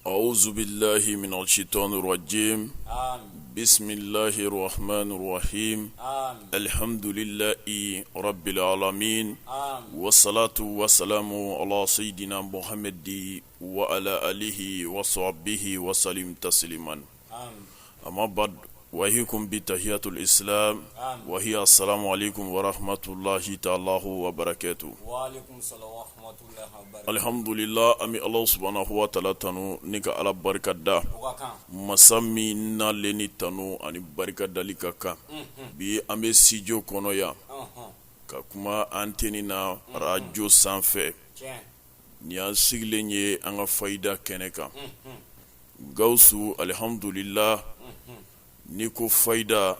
أعوذ بالله من الشيطان الرجيم. بسم الله الرحمن الرحيم. الحمد لله رب العالمين. والصلاة والسلام على سيدنا محمد وعلى آله وصحبه وسلم تسليما. أما بعد وهيكم بتحية الإسلام وهي السلام عليكم ورحمة الله تعالى وبركاته. وعليكم السلام ورحمة الله وبركاته. الحمد لله أمي الله سبحانه وتعالى تنو نيكا على بركة دا مسامي نالني تنو أني بركة داليكا كا بي أمي سيجو كونويا كاكما أنتينينا راجو سانفي نيان سيغليني أنغا فايدا كينيكا غوسو الحمد لله niko faida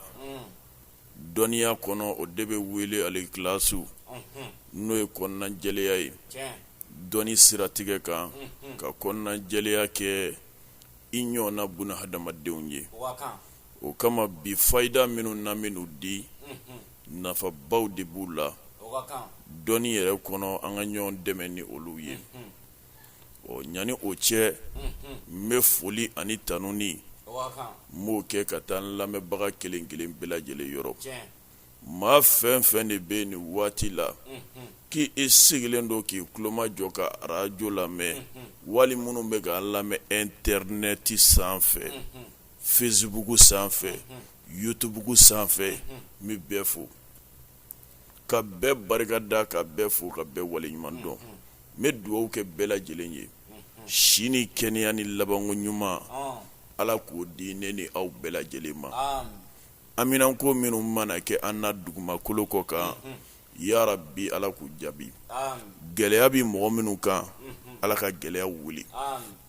doniya kono o debe wele ale klasu no e konna jeleya ye doni siratige kan ka konna jeleya ke inyo na buna hadamadenw ye o kama bi faida minu na minu di nafa baw de bula doni yɛrɛ kono an ka ɲɔgɔn dɛmɛ ni olu ye o ɲani o cɛ n bɛ foli ani tanuni m'o kɛ ka taa n lamɛnbaga kelen kelen bɛɛ lajɛlen yɔrɔ maa fɛn fɛn de bɛ nin waati la k'i sigilen don k'i kulomajɔ ka arajo lamɛn wali minnu bɛ k'an lamɛn interinɛti sanfɛ fesibuku sanfɛ yutubuku sanfɛ n bɛ bɛɛ fo ka bɛɛ barika da ka bɛɛ fo ka bɛɛ waleɲuman dɔn n bɛ dugawu kɛ bɛɛ lajɛlen ye si ni kɛnɛya ni labanko ɲuman ala k'o di ne ni aw bɛɛ lajɛlen ma aminanko minnu mana kɛ an na dugumakolo kɔ kan ya rabbi ala k'u jaabi gɛlɛya bi mɔgɔ minnu kan ala ka gɛlɛya wuli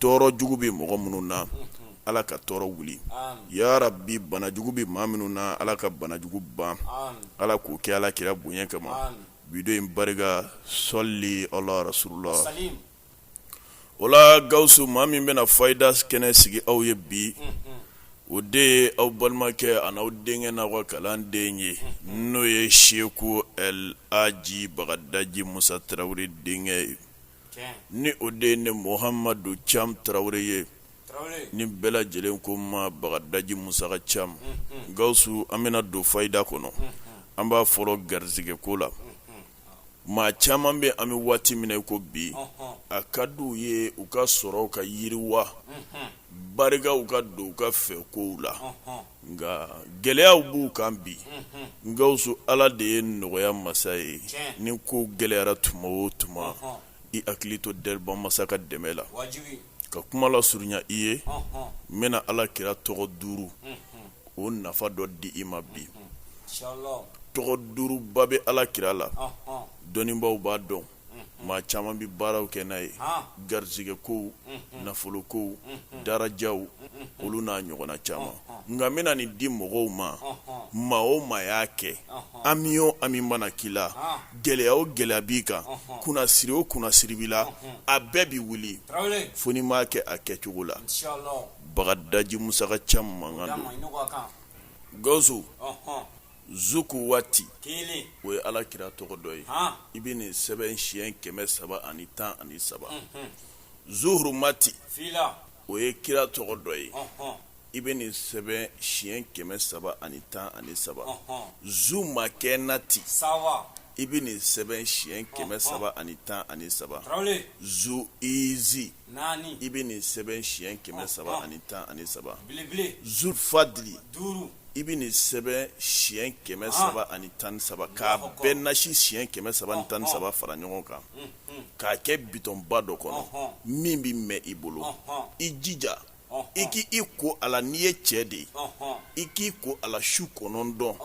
tɔɔrɔ jugu bi mɔgɔ minnu na ala ka tɔɔrɔ wuli ya rabbi bana jugu bi maa minnu na ala ka bana jugu ban ala k'o kɛ ala kira bonya kama bido in barika sɔli ala rasulullah ola gawusu maa min bɛna fayida kɛnɛ sigi aw ye bi o de ye aw balimakɛ an'aw denkɛ n'aw ka kalanden ye n'o ye Seku El Haji Bagadaji Musa Tarawele denkɛ ye ni o de ye ne Muhamadu Cam Tarawele ye ni bɛɛ lajɛlen ko ma Bagadaji Musa ka Cam gawusu an bɛna don fayida kɔnɔ an b'a fɔlɔ garizigɛ ko la maa caman bɛ an bɛ waati min na ko bi a ka d'u ye u ka sɔrɔ ka yiriwa barikaw ka don u ka fɛ kow la nka gɛlɛyaw b'u kan bi gawusu ala de ye nɔgɔya masa ye ni ko gɛlɛyara tuma o tuma i hakili to dɛliba masa ka dɛmɛ la ka kuma lasurunya i ye n bɛna ala kira tɔgɔ 5 o nafa dɔ di i ma bi tɔgɔ 5 ba bɛ ala kira la dɔnnibaw b'a dɔn maa caman bi baaraw kɛ n'a ye garizigɛ kow nafolo kow darajaw olu n'a ɲɔgɔnna caman nka n bɛna nin di mɔgɔw ma maa o maa y'a kɛ ami o ami mana k'i la gɛlɛya o gɛlɛya b'i kan kunnasiri o kunnasiri b'i la a bɛɛ bi wuli fo ni m'a kɛ a kɛcogo la Bagadaji Musa ka Cam mankan don gawusu zuku wati o ye ala kira tɔgɔ dɔ ye i bɛ nin sɛbɛn siɲɛ 313 zuhuru mati o ye kira tɔgɔ dɔ ye i bɛ nin sɛbɛn siɲɛ 313 zumakɛnati i bɛ nin sɛbɛn siɲɛ 313 zu izi i bɛ nin sɛbɛn siɲɛ 313 zu fadili i bɛ nin sɛbɛn siɲɛ 313 k'a bɛɛ nasi siɲɛ 313 fara ɲɔgɔn kan k'a kɛ bitɔnba dɔ kɔnɔ min bɛ mɛn i bolo i jija i k'i ko a la n'i ye cɛ de ye i k'i ko a la su 9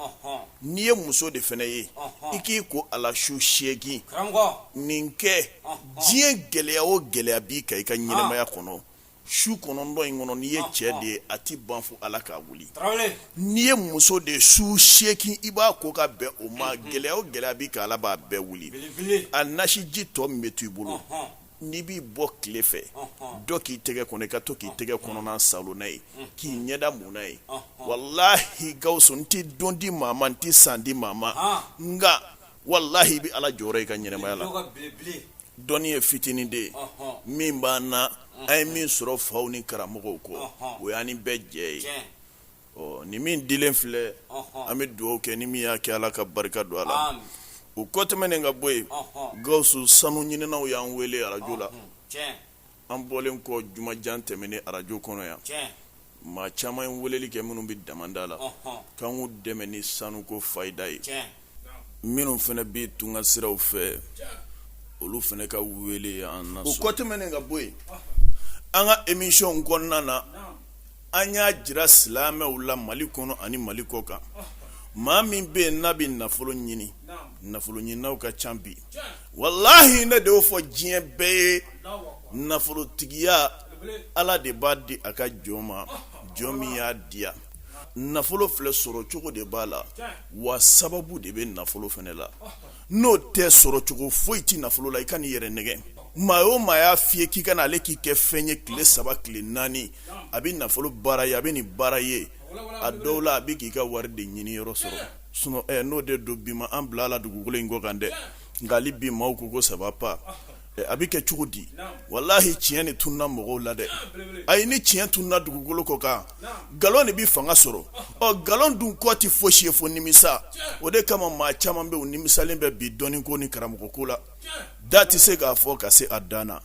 n'i ye muso de fana ye i k'i ko a la su 8 nin kɛ diɲɛ gɛlɛya o gɛlɛya b'i kan i ka ɲɛnamaya kɔnɔ su 9 in kɔnɔ n'i ye cɛ de ye a ti ban fo ala k'a wuli n'i ye muso de ye su 8 i b'a ko ka bɛn o ma gɛlɛya o gɛlɛya b'i kan ala b'a bɛɛ wuli a nasiji tɔ min bɛ to i bolo n'i b'i bɔ tile fɛ dɔ k'i tɛgɛ kɔnɔ i ka to k'i tɛgɛ kɔnɔna salo n'a ye k'i ɲɛda mun n'a ye walahi gawusu n tɛ don di maa ma n tɛ san di maa ma nka walahi i bɛ ala jɔyɔrɔ i ka ɲɛnamaya la dɔnni ye fitinin de ye min b'an na an ye min sɔrɔ faw ni karamɔgɔw kɔ o y'an ni bɛɛ jɛ ye ni min dilen filɛ an bɛ dugawu kɛ ni min y'a kɛ Ala ka barika don a la o kɔ tɛmɛnen ka bɔ yen Gawusu sanu ɲininaw y'an wele arajo la an bɔlen kɔ jumajan tɛmɛnen arajo kɔnɔ yan maa caman ye weleli kɛ minnu bɛ damanda la k'an k'u dɛmɛ ni sanuko fayida ye minnu fana bɛ tunga siraw fɛ olu fana ka wele an na o kɔ tɛmɛnen ka bɔ yen an ka émission kɔnɔna na an y'a jira silamɛw la Mali kɔnɔ ani Mali kɔ kan maa min bɛ yen n'a bɛ nafolo ɲini nafolo ɲininaw ka ca bi wallahi ne de y'o fɔ diɲɛ bɛɛ ye nafolotigiya Ala de b'a di a ka jɔn ma jɔn min y'a diya nafolo filɛ sɔrɔ cogo de b'a la wa sababu de bɛ nafolo fana la n'o tɛ sɔrɔ cogo foyi tɛ nafolo la i ka n'i yɛrɛ nɛgɛ maa o maa y'a f'i ye k'i ka na ale k'i kɛ fɛn ye tile 3 tile 4 a bɛ nafolo baara ye a bɛ nin baara ye a dɔw la a bɛ k'i ka wari de ɲini yɔrɔ sɔrɔ sinon n'o de don bi ma an bila a la dugukolo in kɔ kan dɛ nka hali bi maaw ko ça va pas a bɛ kɛ cogo di wallahi tiɲɛ de tunna mɔgɔw la dɛ ayi ni tiɲɛ tunna dugukolo kɔ kan galon de bɛ fanga sɔrɔ galon dun kɔ tɛ fosi ye fo nimisa o de kama maa caman bɛ u nimisalen bɛ bi dɔnni ko ni karamɔgɔ ko la da tɛ se k'a fɔ ka se a dan na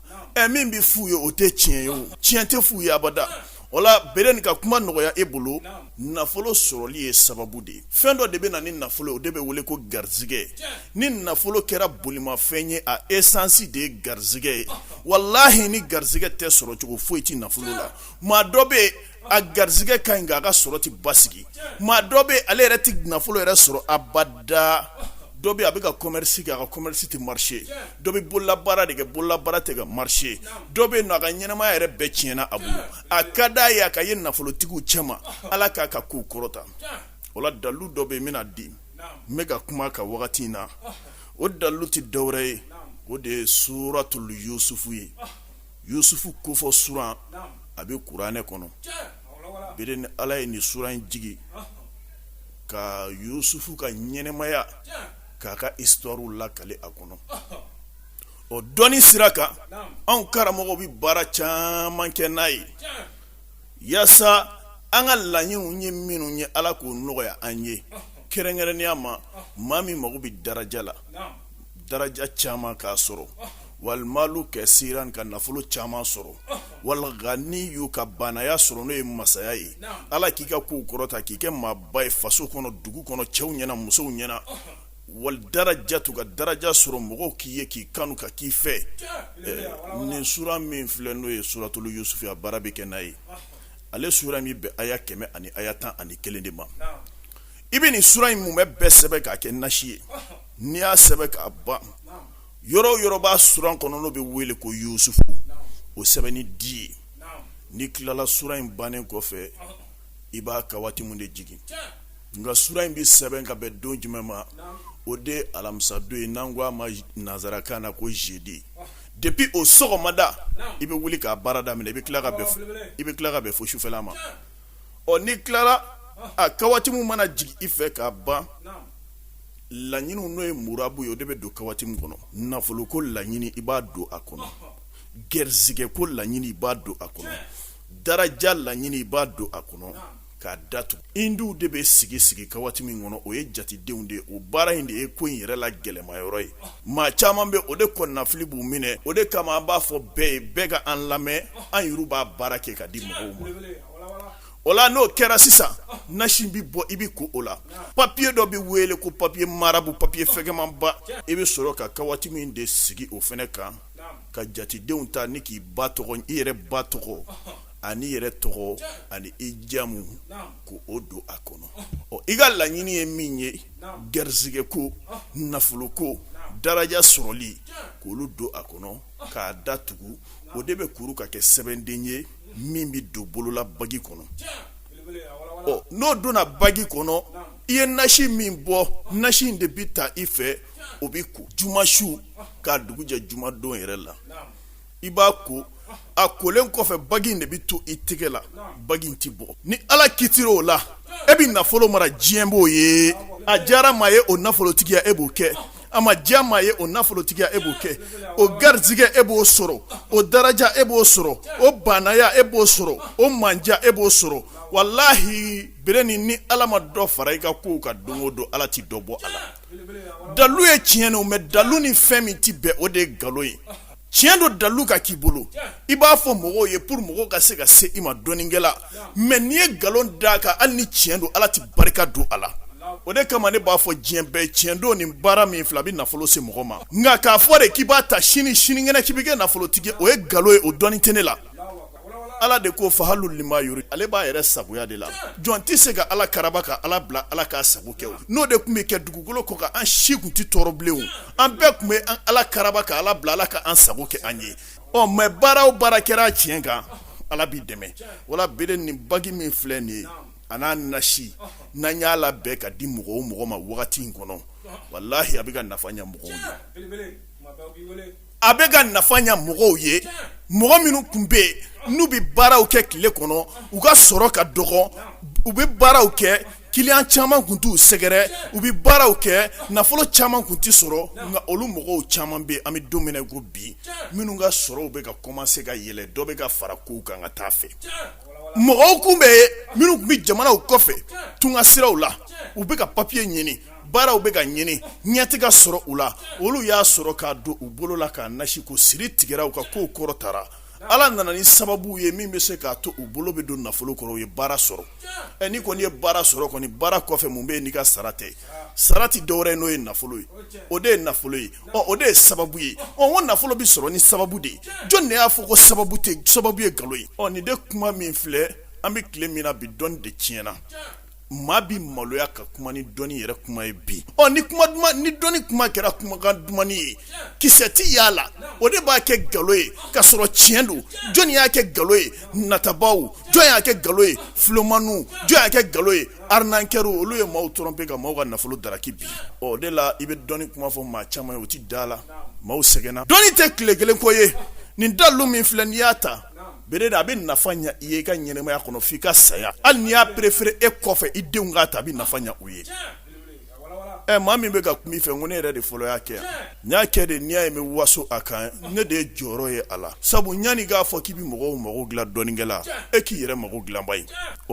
min bɛ f'u ye o tɛ tiɲɛ ye o tiɲɛ tɛ f'u ye abada wala bere ni ka kuma nɔgɔya e bolo nafolo sɔrɔli ye sababu de ye fɛn dɔ de bɛ na ni nafolo o de bɛ wele ko garizigɛ ni nafolo kɛra bolimafɛn ye a essence de ye garizigɛ ye wallahi ni garizigɛ tɛ sɔrɔ cogo foyi tɛ nafolo la maa dɔ bɛ a garizigɛ ka ɲi nka a ka sɔrɔ tɛ basigi maa dɔ bɛ ale yɛrɛ tɛ nafolo yɛrɛ sɔrɔ abada dɔ bɛ a bɛ ka commerce kɛ a ka commerce tɛ marché dɔ bɛ bololabaara de kɛ bololabaara tɛ ka marché dɔ bɛ yen nɔ a ka ɲɛnamaya yɛrɛ bɛɛ tiɲɛna a bolo a ka d'a ye a ka ye nafolotigiw cɛma Ala k'a ka kow kɔrɔta o la dalilu dɔ bɛ yen n bɛna di n bɛ ka kuma ka wagati in na o dalilu tɛ dɔwɛrɛ ye o de ye suratul Yusufu ye Yusufu kofɔ suran a bɛ kuranɛ kɔnɔ bere ni Ala ye nin suran in jigi ka Yusufu ka ɲɛnamaya k'a ka histoire lakale a kɔnɔ o dɔnni sira kan anw karamɔgɔw bɛ baara caman kɛ n'a ye yaasa an ka laɲiniw ye minnu ye Ala k'o nɔgɔya an ye kɛrɛnkɛrɛnnenya ma maa min mago bɛ daraja la daraja caman k'a sɔrɔ walmalu kasiran ka nafolo caman sɔrɔ wal ghaniyu ka banaya sɔrɔ n'o ye masaya ye Ala k'i ka kow kɔrɔta k'i kɛ maaba ye faso kɔnɔ dugu kɔnɔ cɛw ɲɛna musow ɲɛna wal darajatu ka daraja sɔrɔ mɔgɔw k'i ye k'i kanu ka k'i fɛ nin sura min filɛ n'o ye suratul Yusufu a baara bɛ kɛ n'a ye ale sura min bɛ aya 100 ani aya 11 de ma i bɛ nin sura in mun bɛ bɛɛ sɛbɛn k'a kɛ nasi ye n'i y'a sɛbɛn k'a ban yɔrɔ yɔrɔ b'a sura kɔnɔ n'o bɛ wele ko Yusufu o sɛbɛnni di ye n'i tilala sura in bannen kɔfɛ i b'a ka waati mun de jigin nka sura in bɛ sɛbɛn ka bɛn don jumɛn ma o de alamisa don ye n'an ko a ma nanzarakan na ko jeudi depuis o sɔgɔmada i bɛ wuli k'a baara daminɛ i bɛ tila ka bɛn fo sufɛla ma n'i tilala a ka waati mun mana jigin i fɛ k'a ban laɲiniw n'o ye murabu ye o de bɛ don ka waati mun kɔnɔ nafolo ko laɲini i b'a don a kɔnɔ gɛrizigɛ ko laɲini i b'a don a kɔnɔ daraja laɲini i b'a don a kɔnɔ k'a datugu hinduw de bɛ sigi ka waati min kɔnɔ o ye jatidenw de ye o baara in de ye ko in yɛrɛ la gɛlɛmayɔrɔ ye maa caman bɛ o de kɔnnafili b'u minɛ o de kama an b'a fɔ bɛɛ ye bɛɛ ka an lamɛn an yɛrɛw b'a baara kɛ ka di mɔgɔw ma o la n'o kɛra sisan nasi bɛ bɔ i bɛ ko o la papiye dɔ bɛ wele ko papiye marabu papiye fɛgɛmanba i bɛ sɔrɔ ka waati min de sigi o fɛnɛ kan ka jatidenw ta ni k'i ba tɔgɔ i yɛrɛ ba tɔgɔ ani yɛrɛ tɔgɔ ani i jamu ko o don a kɔnɔ i ka laɲini ye min ye gɛrizigɛ ko nafolo ko daraja sɔrɔli k'olu don a kɔnɔ k'a datugu o de bɛ kuru ka kɛ sɛbɛnden ye min bɛ don bolola bagi kɔnɔ n'o donna bagi kɔnɔ i ye nasi min bɔ nasi in de bɛ ta i fɛ o bɛ ko jumasu k'a dugu jɛ jumadon yɛrɛ la i b'a ko a kolen kɔfɛ bagi in de bɛ to i tɛgɛ la bagi in tɛ bɔ ni Ala kitir'o la e bɛ nafolo mara diɲɛ b'o ye a diyara maa ye o nafolotigiya e b'o kɛ a ma diya maa ye o nafolotigiya e b'o kɛ o garizigɛ e b'o sɔrɔ o daraja e b'o sɔrɔ o banaya e b'o sɔrɔ o manja e b'o sɔrɔ wallahi bereni ni Ala ma dɔ fara i ka kow ka don o don Ala ti dɔ bɔ a la dalu ye tiɲɛ no mais dalu ni fɛn min ti bɛn o de ye nkalon ye tiɲɛ do dalu ka k'i bolo i b'a fɔ mɔgɔw ye pour mɔgɔw ka se ka se i ma dɔnnikɛla mais n'i ye nkalon d'a kan hali ni tiɲɛ do Ala ti barika don a la o de kama ne b'a fɔ diɲɛ bɛɛ tiɲɛ do ni baara min fila bɛ nafolo se mɔgɔ ma nka k'a fɔ de k'i b'a ta sinikɛnɛ k'i bɛ kɛ nafolotigi o ye nkalon ye o dɔnni tɛ ne la Ala de ko fahalu lima yuri ale b'a yɛrɛ sagoya de la jɔn tɛ se ka Ala karaba ka Ala bila Ala k'a sago kɛ n'o de tun bɛ kɛ dugukolo kɔ kan an si tun tɛ tɔɔrɔ bilen an bɛɛ tun bɛ Ala karaba ka Ala bila Ala ka an sago kɛ an ye mais baara o baara kɛra tiɲɛ kan Ala b'i dɛmɛ wala bere ni bagi min filɛ nin ye a n'a nasi n'an y'a labɛn ka di mɔgɔ o mɔgɔ ma wagati in kɔnɔ wallahi a bɛ ka nafa ɲɛ mɔgɔw ye a bɛ ka nafa ɲɛ mɔgɔw ye mɔgɔ minnu tun bɛ yen n'u bɛ baaraw kɛ tile kɔnɔ u ka sɔrɔ ka dɔgɔ u bɛ baaraw kɛ client caman tun t'u sɛgɛrɛ u bɛ baaraw kɛ nafolo caman tun tɛ sɔrɔ nka olu mɔgɔw caman bɛ an bɛ don min na ko bi minnu ka sɔrɔw bɛ ka commencer ka yɛlɛ dɔ bɛ ka fara kow kan ka taa fɛ mɔgɔw kun bɛ minnu tun bɛ jamanaw kɔfɛ tunga siraw la u bɛ ka papier ɲini baaraw bɛ ka ɲini ɲɛti ka sɔrɔ u la olu y'a sɔrɔ k'a don u bolo la k'a nasi ko siri tigɛra u ka kow kɔrɔtara Ala nana ni sababu ye min bɛ se k'a to u bolo bɛ don nafolo kɔrɔ u ye baara sɔrɔ ni kɔni ye baara sɔrɔ kɔni baara kɔfɛ mun bɛ yen n'i ka sara tɛ sara ti dɔwɛrɛ ye n'o ye nafolo ye o de ye nafolo ye o de ye sababu ye ko nafolo bɛ sɔrɔ ni sababu de ye jɔn de y'a fɔ ko sababu ye nkalon ye nin de kuma min filɛ an bɛ tile min na bi dɔnni de tiɲɛna maa bi maloya ka kuma ni dɔnni yɛrɛ kuma ye bi ni dɔnni kuma kɛra kumakan dumani ye kisɛ ti y'a la o de b'a kɛ nkalon ye ka sɔrɔ tiɲɛ don jɔn y'a kɛ nkalon ye natabaw jɔn y'a kɛ nkalon ye filomaniw jɔn y'a kɛ nkalon ye arnaqueurs olu ye maaw tromper ka maaw ka nafolo daraki bi o de la i bɛ dɔnni kuma fɔ maa caman ye o ti da la maaw sɛgɛnna dɔnni tɛ tile kelen ko ye nin dalu min filɛ n'i y'a ta bere a bɛ nafa ɲɛ i ye i ka ɲɛnɛmaya kɔnɔ f'i ka saya hali n'i y'a préféré e kɔfɛ i denw k'a ta a bɛ nafa ɲɛ u ye maa min bɛ ka kuma i fɛ ko ne yɛrɛ de fɔlɔ y'a kɛ yan n y'a kɛ de n'i y'a ye n bɛ waso a kan ne de ye jɔyɔrɔ ye a la sabu yanni k'a fɔ k'i bɛ mɔgɔw mago dilan dɔnnikɛla e k'i yɛrɛ mago dilanba ye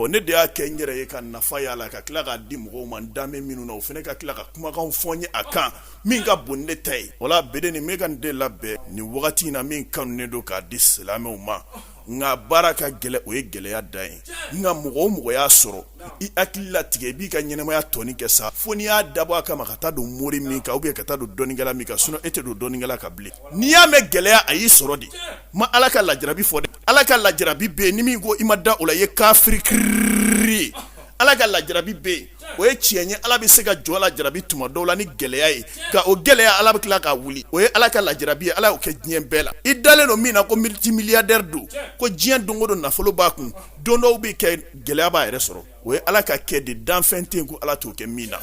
ne de y'a kɛ n yɛrɛ ye ka nafa y'a la ka tila k'a di mɔgɔw ma n danbe minnu na o fana ka tila ka kumakanw fɔ n ye a kan min ka bon ne ta ye wala bere nin n bɛ ka nin de labɛn nin wagati in na min kanunen don k'a di silamɛw ma nka baara ka gɛlɛ o ye gɛlɛya dan ye nka mɔgɔ o mɔgɔ y'a sɔrɔ i hakili latigɛ i b'i ka ɲɛnamaya tɔni kɛ sa fo n'i y'a dabɔ a kama ka taa don mori min kan ka taa don dɔnnikɛla min kan sinon e tɛ don dɔnnikɛla kan bilen n'i y'a mɛn gɛlɛya a y'i sɔrɔ de ma Ala ka lajarabi fɔ dɛ Ala ka lajarabi bɛ yen ni min ko i ma da o la i ye kafiri kiriri Ala ka lajarabi bɛ yen o ye tiɲɛ ye Ala bɛ se ka jɔ la jarabi tuma dɔw la ni gɛlɛya ye nka o gɛlɛya Ala bɛ tila k'a wuli o ye Ala ka lajarabi ye Ala y'o kɛ diɲɛ bɛɛ la i dalen don min na ko multimilliardaire don ko diɲɛ don o don nafolo b'a kun don dɔw bɛ kɛ gɛlɛya b'a yɛrɛ sɔrɔ o ye Ala ka kɛ de danfɛn tɛ yen ko Ala t'o kɛ min na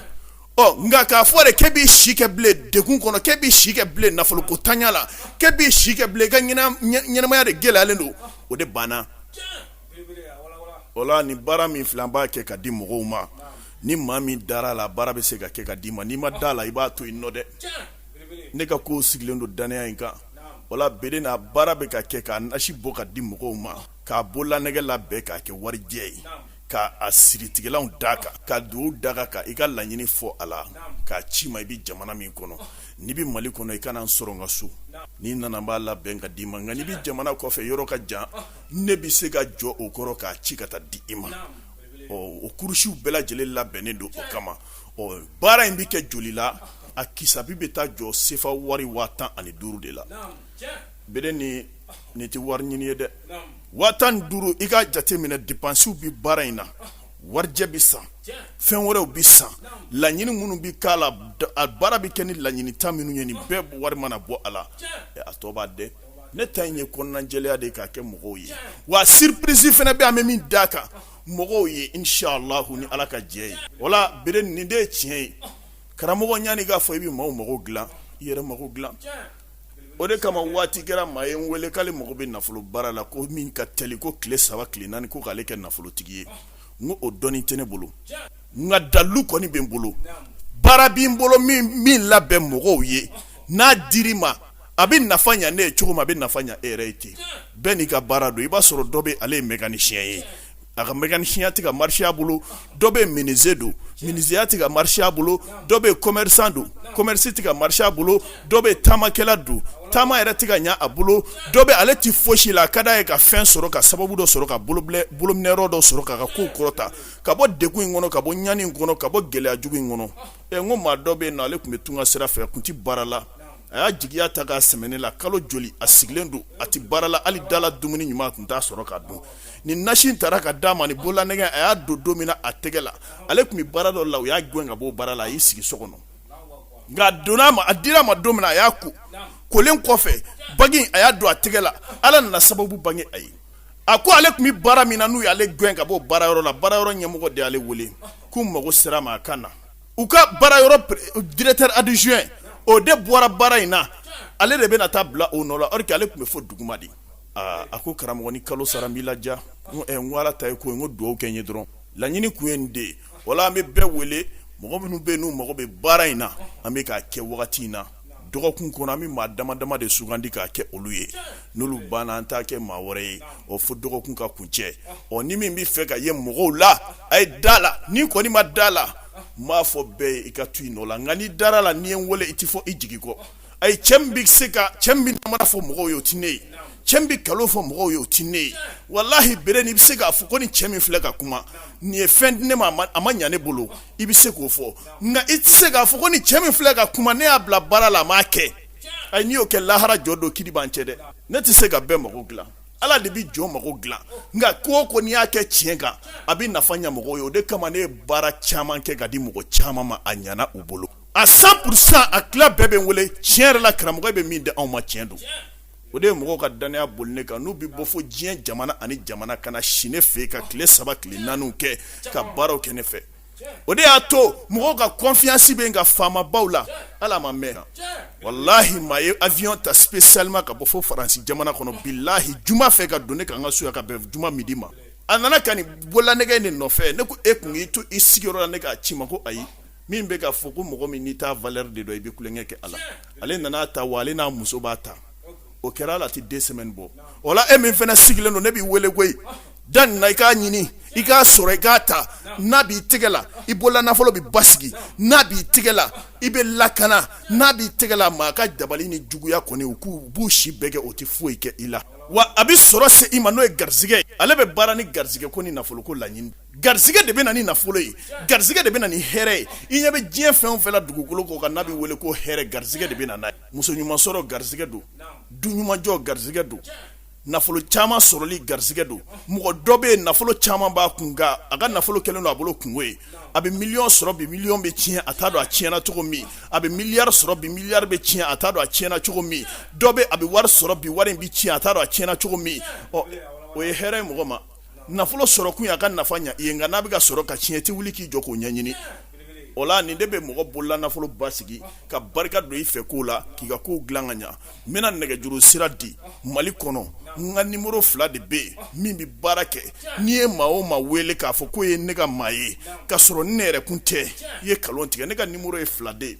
nka k'a fɔ de k'e b'i si kɛ bilen degun kɔnɔ k'e b'i si kɛ bilen nafolo ko tanya la k'e b'i si kɛ bilen i ka ɲɛnamaya de gɛlɛyalen don o de banna o la ni baara min filɛ an b'a kɛ ka di mɔgɔw ma ni maa min dara la baara bɛ se ka kɛ ka d'i ma n'i ma da la i b'a to yen nɔ dɛ ne ka kow sigilen don dannaya in kan wala bere n'a baara bɛ ka kɛ k'a nasi bɔ ka di mɔgɔw ma k'a bololanɛgɛ labɛn k'a kɛ warijɛ ye k'a siritigɛlanw d'a kan ka dugawu d'a kan ka i ka laɲini fɔ a la k'a ci ma i bɛ jamana min kɔnɔ n'i bɛ Mali kɔnɔ i kana n sɔrɔ n ka so n'i nana n b'a labɛn ka d'i ma nka n'i bɛ jamana kɔfɛ yɔrɔ ka jan ne bɛ se ka jɔ o kɔrɔ k'a ci ka taa di i ma o kurusiw bɛɛ lajɛlen labɛnnen don o kama baara in bɛ kɛ joli la a kisabi bɛ taa jɔ sefa wari 15,000 de la bere nin tɛ wari ɲini ye dɛ 15,000 i ka jate minɛ dépenses bi baara in na warijɛ bi san fɛn wɛrɛw bi san laɲini minnu bi k'a la a baara bi kɛ ni laɲini ta minnu ye nin bɛɛ wari mana bɔ a la a tɔ b'a dɛ ne ta in ye kɔnɔnajɛlɛya de k'a kɛ mɔgɔw ye wa surprise fana bɛ an bɛ min d'a kan mɔgɔw ye inshallah ni Ala ka jɛ ye wala bere nin de ye tiɲɛ ye karamɔgɔ ɲani k'a fɔ i bɛ maaw mago dilan i yɛrɛ mago dilan o de kama waati kɛra maa ye n wele k'ale mago bɛ nafolo baara la ko min ka teli ko tile 3 tile 4 ko k'ale kɛ nafolotigi ye n ko o dɔnni tɛ ne bolo nka dalu kɔni bɛ n bolo bara b'i bolo min labɛn mɔgɔw ye n'a dir'i ma a bɛ nafa ɲa ne ye cogo min a bɛ nafa ɲa e yɛrɛ ye ten bɛɛ n'i ka baara don i b'a sɔrɔ dɔ bɛ ale ye mécanicien ye a ka mécanicien tɛ ka marché a bolo dɔ bɛ menuisier don menuisier tɛ ka marché a bolo dɔ bɛ commerçant don commerce tɛ ka marché a bolo dɔ bɛ taamakɛla don taama yɛrɛ tɛ ka ɲa a bolo dɔ bɛ ale tɛ fosi la a ka d'a ye ka fɛn sɔrɔ ka sababu dɔ sɔrɔ ka bolominɛyɔrɔ dɔ sɔrɔ k'a ka kow kɔrɔta ka bɔ degun in kɔnɔ ka bɔ ɲani in kɔnɔ ka bɔ gɛlɛya jugu in kɔnɔ n ko maa dɔ bɛ yen nɔ ale tun bɛ tunga sira fɛ a tun tɛ baara la a y'a jigiya ta k'a sɛmɛnɛ la kalo joli a sigilen don a tɛ baara la hali dala dumuni ɲuman a tun t'a sɔrɔ ka dun ni nasi in taara ka d'a ma ni bololanɛgɛ a y'a don don min na a tɛgɛ la ale tun bɛ baara dɔ la u y'a gɛn ka bɔ baara la a y'i sigi so kɔnɔ nka a donna a dira a ma don min na a y'a ko kolen kɔfɛ bagi a y'a don a tɛgɛ la ala nana sababu bange a ye a ko ale tun bɛ baara min na n'u y'ale gɛn ka bɔ baarayɔrɔ la baarayɔrɔ ɲɛmɔgɔ de y'ale wele k'u mago sera a ma a ka na u ka baarayɔrɔ directeur adjoint o de bɔra baara in na ale de bɛna taa bila o nɔ la or que ale tun bɛ fɔ duguma de a ko karamɔgɔ ni kalo sara n b'i laja n ko ala ta ye ko n ko dugawu kɛ n ye dɔrɔn laɲini kun ye nin de ye wala an bɛ bɛɛ wele mɔgɔ minnu bɛ yen n'u mago bɛ baara in na an bɛ k'a kɛ wagati in na dɔgɔkun kɔnɔ an bɛ maa dama dama de sugandi k'a kɛ olu ye n'olu banna an t'a kɛ maa wɛrɛ ye fo dɔgɔkun ka kuncɛ ni min bɛ fɛ ka ye mɔgɔw la a ye da la ni kɔni ma da la n b'a fɔ bɛɛ ye i ka to yen nɔ la nka ni dara la n'i ye n wele i tɛ fɔ i jigi kɔ a ye cɛ min bɛ namara fɔ mɔgɔw ye o tɛ ne ye cɛ min bɛ kalo fɔ mɔgɔw ye o tɛ ne ye walahi bere ni bɛ se k'a fɔ ko ni cɛ min filɛ ka kuma nin ye fɛn di ne ma a ma ɲa ne bolo i bɛ se k'o fɔ nka i tɛ se k'a fɔ ko ni cɛ min filɛ ka kuma ne y'a bila baara la a m'a kɛ ayi n'i y'o kɛ lahara jɔ don kiri b'an cɛ dɛ ne tɛ se ka bɛɛ mago dilan ala de bɛ jɔ mago dilan nka ko o ko n'i y'a kɛ tiɲɛ kan a bɛ nafa ɲa mɔgɔw ye o de kama ne ye baara caman kɛ ka di mɔgɔ caman ma a ɲana u bolo a 100% a tila bɛɛ bɛ n wele tiɲɛ yɛrɛ la karamɔgɔ bɛ min di anw ma tiɲɛ don o de ye mɔgɔw ka danaya boli ne kan n'u bɛ bɔ fo diɲɛ jamana ani jamana kana si ne fɛ ka tile 3 tile 4 kɛ ka baaraw kɛ ne fɛ o de y'a to mɔgɔw ka confiance bɛ n ka faamabaw la ala ma mɛn wallahi maa ye avion ta spécialement ka bɔ fo faransi jamana kɔnɔ billahi juma fɛ ka don ne ka n ka so ya ka bɛn juma midi ma a nana ka nin bololanɛgɛ in de nɔfɛ ne ko e kun y'i to i sigiyɔrɔ la ne k'a ci ma ko ayi min bɛ ka fɔ ko mɔgɔ min n'i t'a valeur de dɔn i bɛ kulonkɛ kɛ a la ale nana ta wa ale n'a muso b'a ta o kɛra ala tɛ 2 semaines bɔ o la e min fana sigilen don ne b'i wele koyi da nin na i k'a ɲini i k'a sɔrɔ i k'a ta n'a b'i tɛgɛ la i bolola nafolo bɛ basigi n'a b'i tɛgɛ la i bɛ lakana n'a b'i tɛgɛ la maa ka dabali ni juguya kɔni u b'u si bɛɛ kɛ o tɛ foyi kɛ i la wa a bɛ sɔrɔ se i ma n'o ye garizigɛ ale bɛ baara ni garizigɛ ko ni nafolo ko laɲini garizigɛ de bɛ na ni nafolo ye garizigɛ de bɛ na ni hɛrɛ ye i ɲɛ bɛ diɲɛ fɛn o fɛn la dugukolo kɔ kan n'a bɛ wele ko hɛrɛ garizigɛ de bɛ na n'a ye muso ɲuman sɔrɔ garizigɛ don du ɲuman jɔ garizigɛ don nafolo caman sɔrɔli garizigɛ don mɔgɔ dɔ bɛ yen nafolo caman b'a kun nka a ka nafolo kɛlen don a bolo kungo ye a bɛ miliyɔn sɔrɔ bi miliyɔn bɛ tiɲɛ a t'a dɔn a tiɲɛna cogo min a bɛ miliyari sɔrɔ bi miliyari bɛ tiɲɛ a t'a dɔn a tiɲɛna cogo min dɔ bɛ a bɛ wari sɔrɔ bi wari in bɛ tiɲɛ a t'a dɔn a tiɲɛna cogo min o ye hɛrɛ ye mɔgɔ ma nafolo sɔrɔ kun ye a ka nafa ɲa i ye nka n'a bɛ ka sɔrɔ ka tiɲɛ tɛ wuli k'i jɔ k'o ɲɛɲini o la nin de bɛ mɔgɔ bolola nafolo basigi ka barika don i fɛ ko la k'i ka kow dilan ka ɲa n bɛna nɛgɛjuru sira di mali kɔnɔ n ka numéro 2 de bɛ yen min bɛ baara kɛ n'i ye maa o maa wele k'a fɔ ko ye ne ka maa ye ka sɔrɔ ne yɛrɛ kun tɛ i ye kalon tigɛ ne ka numéro ye 2 de ye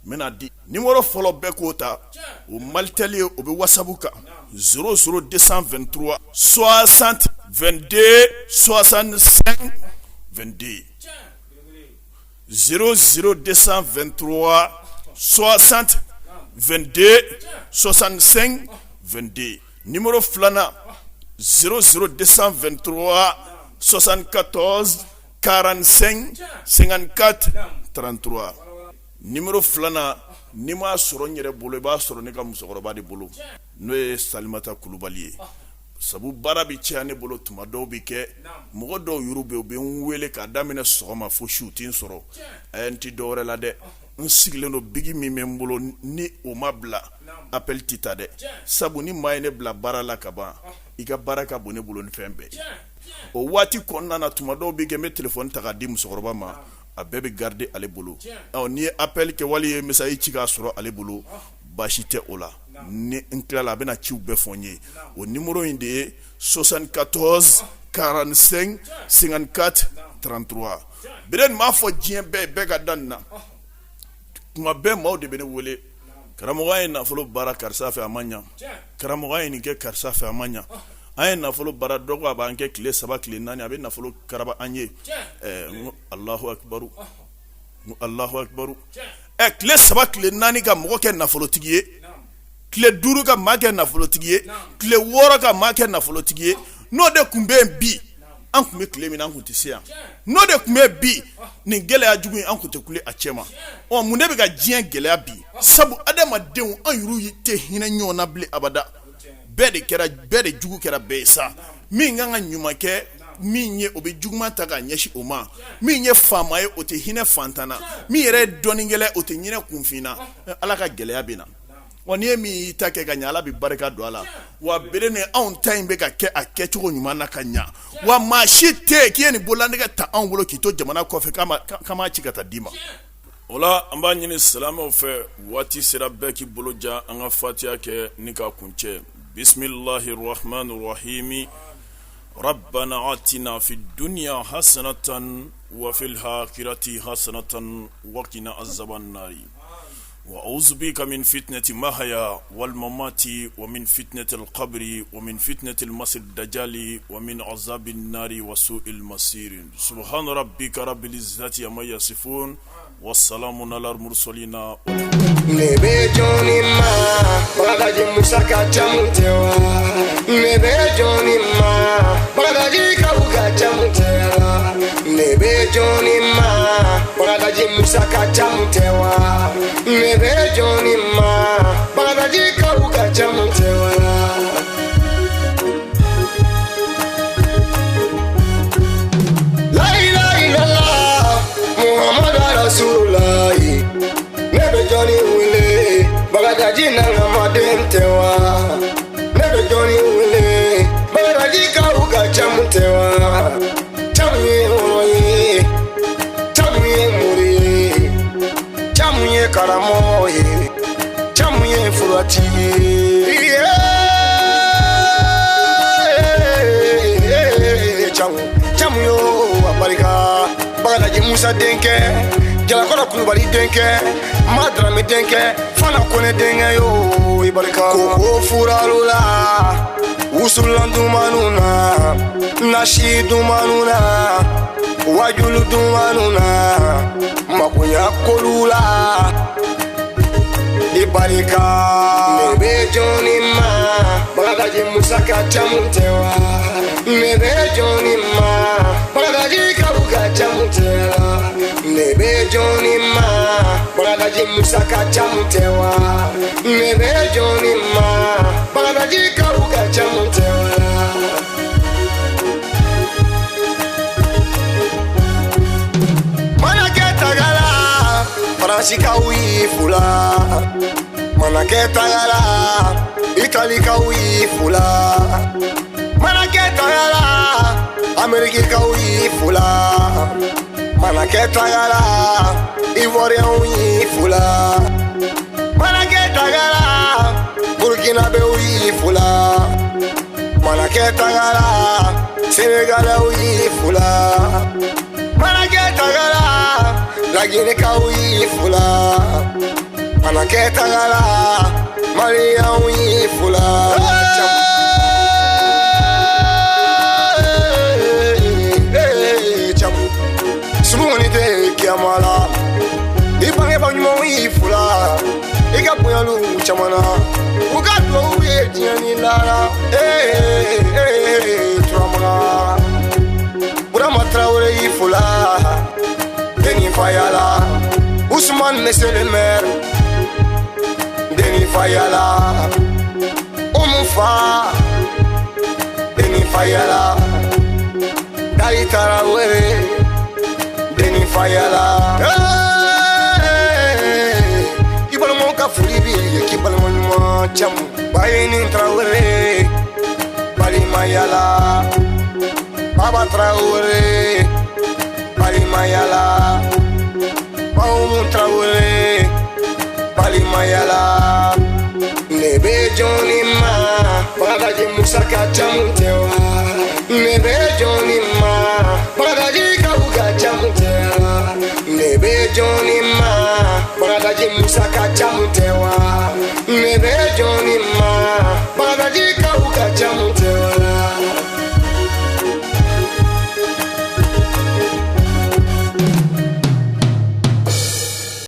n bɛna di numéro fɔlɔ bɛɛ k'o ta o malitel ye o bɛ whatsapp kan 00223 60 22 65 22 00223 60 22 65 22 numéro filanan 00223 74 45 54 33 numéro filanan ni m'a sɔrɔ n yɛrɛ bolo i b'a sɔrɔ ne ka musokɔrɔba de bolo n'o ye Salimata Kulubali ye sabu baara bi caya ne bolo tuma dɔw bi kɛ mɔgɔ dɔw yuru bɛ u bɛ n wele k'a daminɛ sɔgɔma fo su tɛ n sɔrɔ n tɛ dɔwɛrɛ la dɛ n sigilen don bigi min bɛ n bolo ni o ma bila appel tɛ ta dɛ sabu ni maa ye ne bila baara la ka ban i ka baara ka bon ne bolo ni fɛn bɛɛ o waati kɔnɔna na tuma dɔw bi kɛ n bɛ telefɔni ta k'a di musokɔrɔba ma a bɛɛ bɛ garder ale bolo n'i ye appel kɛ wali ye message ci k'a sɔrɔ ale bolo baasi tɛ o la ni n tilala a bɛna ciw bɛɛ fɔ n ye o numéro in de ye 74 45 54 33 bere nin m'a fɔ diɲɛ bɛɛ ka da nin na kuma bɛɛ maaw de bɛ ne wele karamɔgɔ ye nafolo baara karisa fɛ a ma ɲa karamɔgɔ ye nin kɛ karisa fɛ a ma ɲa an ye nafolo baara dɔ ko a b'an kɛ tile 3 tile 4 a bɛ nafolo karaba an ye n ko Allahu akibaru n ko Allahu akibaru tile 3 tile 4 ka mɔgɔ kɛ nafolotigi ye tile 5 ka maa kɛ nafolotigi ye tile 6 ka maa kɛ nafolotigi ye n'o de kun bɛ yen bi an kun bɛ tile min an kun tɛ se yan n'o de kun bɛ bi nin gɛlɛya jugu in an kun tɛ kule a cɛ ma mun de bɛ ka diɲɛ gɛlɛya bi sabu adamadenw an yɛrɛw tɛ hinɛ ɲɔgɔn na bilen abada bɛɛ de jugu kɛra bɛɛ ye sa min kan ka ɲuman kɛ min ye o bɛ juguman ta ka ɲɛsin o ma min ye faama ye o tɛ hinɛ fantan na min yɛrɛ ye dɔnnikɛla o tɛ ɲinɛ kunfin na ala ka gɛlɛya bɛ na wa n'i ye min y'i ta kɛ ka ɲɛ ala bɛ barika don a la wa bere ni anw ta in bɛ ka kɛ a kɛcogo ɲuman na ka ɲɛ wa maa si tɛ yen k'i ye nin bololanɛgɛ ta anw bolo k'i to jamana kɔfɛ k'a m'a ci ka taa d'i ma o la an b'a ɲini silamɛw fɛ waati sera bɛɛ k'i bolo ja an ka fatiha kɛ ni ka kuncɛ bisimilahi rahmani rahimi rabbana atina fi dunya hasanatan wa fil akhirati hasanatan wa qina azaban nari وأعوذ بك من فتنة المحيا والممات ومن فتنة القبر ومن فتنة المسيح الدجال ومن عذاب النار وسوء المصير سبحان ربك رب العزة عما يصفون والسلام على المرسلين Nebe Johnny ma, bagaji musaka chamutewa. Nebe Johnny ma, bagaji kauka chamutewa. Nebe Johnny ma, bagaji musaka chamutewa. Nebe Johnny ma, bagaji kauka chamutewa. La ilaha illallah, Muhammad Rasulullah. Nebe Johnny wile, bagadaji na ngamaden tewa. Nebe Johnny wile, bagadaji kauka chamutewa. Chamuye oroye, chamuye muri, chamuye karamoye, chamuye furati. Chamuyo aparika, bagadaji Musa denke. Jalakora kulubali denke, madrami denke, fana kone denke yo ibarika. Koko furalula, usulan dumanuna, nashi dumanuna, wajulu dumanuna, makunya kolula ibarika. Nebe Johnny ma, bagadaji musaka chamutewa. Nebe Johnny ma, bagadaji kauka chamutewa. Nebe Johnny ma, bagadaji musaka chamutewa. Nebe Johnny ma, bagadaji kauka chamutewa. Manaketa gala, Francisca uifula. Manaketa gala, Italika uifula. Manaketa gala, Amerika uifula. Manaketa gala, Ivoirian uifula. Manaketa gala, Burkina Faso uifula. Manaketa gala, Senegal uifula. Manaketa gala, la Guinée uifula. Manaketa gala, Maria uifula. Sumuni de kiamala, ibange banyuma ifula, ikapunyalu chamana, ukadlo uye diani lara, tramana, Burama Traoré ifula, Deni Fayala, Ousmane Monsieur le maire, Deni Fayala, Oumoufa, Deni Fayala, Dali Traoré. Deni Fayala, ibal mon ka furibi, kibal mon chamu, bayini Traoré, bali mayala, Baba Traoré, bali mayala, Maoun Traoré, bali mayala. Nebe Johnny ma, bagaji musaka chamu